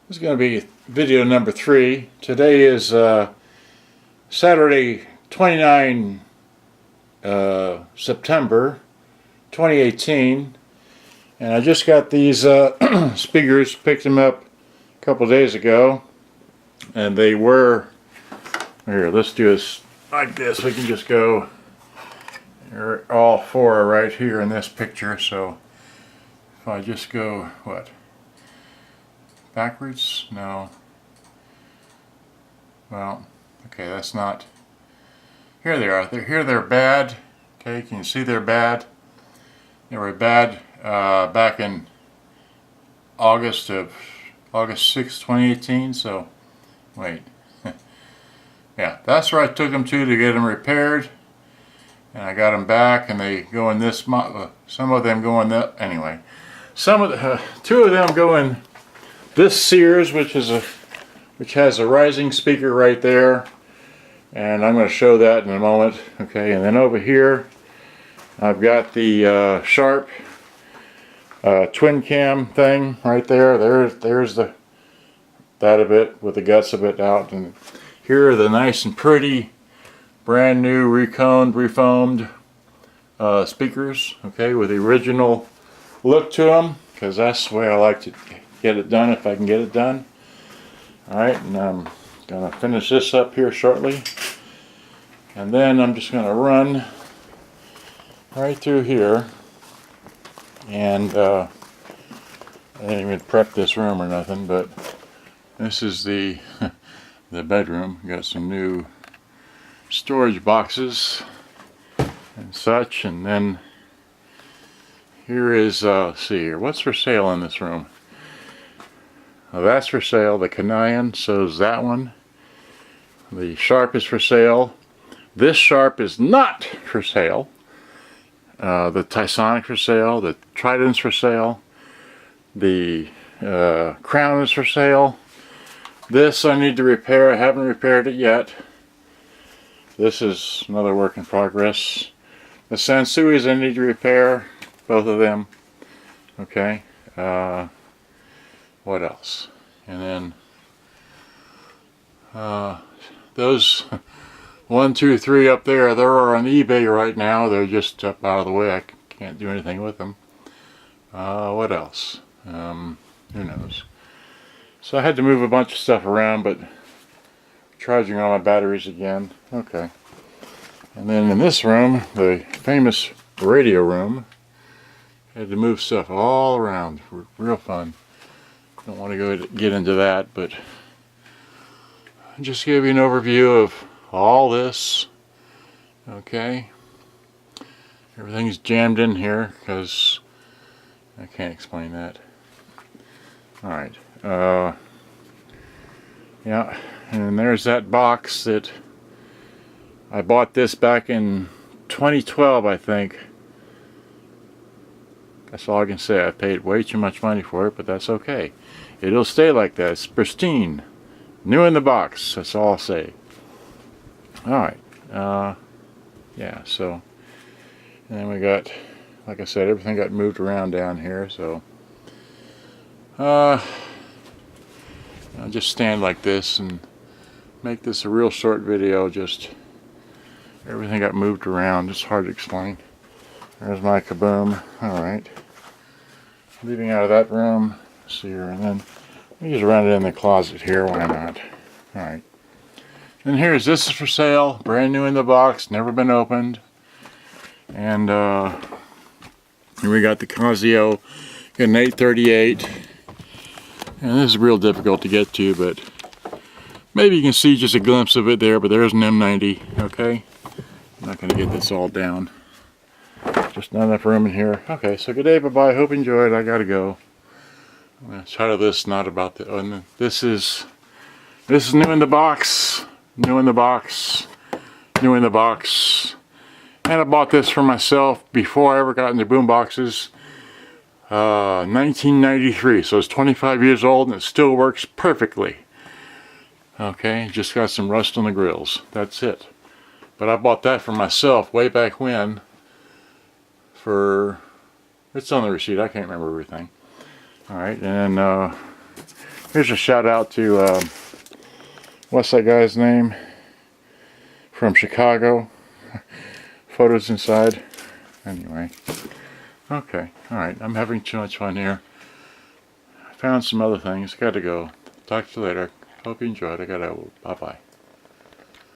This is going to be video number 3. Today is Saturday, 29 September 2018, and I just got these speakers, picked them up a couple days ago, and they were, here, let's do this like this. We can just go, all four are right here in this picture, so if I just go, what? Backwards? No. Well, okay, that's not. Here they are. Here they're bad. Okay, can you see they're bad? They were bad back in August 6, 2018. So, wait. Yeah, that's where I took them to get them repaired, and I got them back, and they go in this. Some of them go in that. Anyway, two of them go in this Sears, which has a rising speaker right there, and I'm going to show that in a moment. Okay, and then over here I've got the Sharp twin cam thing right there. There's that of it with the guts of it out, and here are the nice and pretty brand new refoamed speakers. Okay, with the original look to them, because that's the way I like to get it done if I can get it done. Alright, and I'm going to finish this up here shortly, and then I'm just going to run right through here, and I didn't even prep this room or nothing, but this is the the bedroom. Got some new storage boxes and such, and then here is see here, what's for sale in this room? Well, that's for sale. The Canyon, so is that one. The Sharp is for sale. This Sharp is not for sale. The Tysonic for sale. The Trident's for sale. The Crown is for sale. This I need to repair. I haven't repaired it yet. This is another work in progress. The Sansuis I need to repair. Both of them. Okay. What else? And then those 1, 2, 3 up there, they're on eBay right now. They're just up out of the way. I can't do anything with them. What else? Who knows? So I had to move a bunch of stuff around, but charging all my batteries again. Okay. And then in this room, the famous radio room, I had to move stuff all around. Real fun. Don't want to get into that, but I'll just give you an overview of all this. Okay, everything's jammed in here because I can't explain that. All right, yeah, and there's that box that I bought this back in 2012, I think. That's all I can say. I paid way too much money for it, but that's okay. It'll stay like that. It's pristine. New in the box. That's all I'll say. Alright. Yeah, so. And then we got, like I said, everything got moved around down here, so. I'll just stand like this and make this a real short video. Just everything got moved around. It's hard to explain. There's my kaboom. Alright. Leaving out of that room. See here, and then we just run it in the closet here. Why not? Alright. And this is for sale. Brand new in the box. Never been opened. And here we got the Casio. Got an 838. And this is real difficult to get to, but maybe you can see just a glimpse of it there, but there's an M90. Okay. I'm not going to get this all down. Just not enough room in here. Okay, so good day, bye-bye. Hope you enjoyed. I gotta go. I'm gonna try to this, not about the. Oh, this is new in the box. New in the box. New in the box. And I bought this for myself before I ever got into boomboxes. 1993. So it's 25 years old and it still works perfectly. Okay, just got some rust on the grills. That's it. But I bought that for myself way back when. It's on the receipt. I can't remember everything. Alright, and Here's a shout out to, what's that guy's name? From Chicago. Photos inside. Anyway. Okay, alright. I'm having too much fun here. I found some other things. Gotta go. Talk to you later. Hope you enjoyed. I gotta. Bye bye.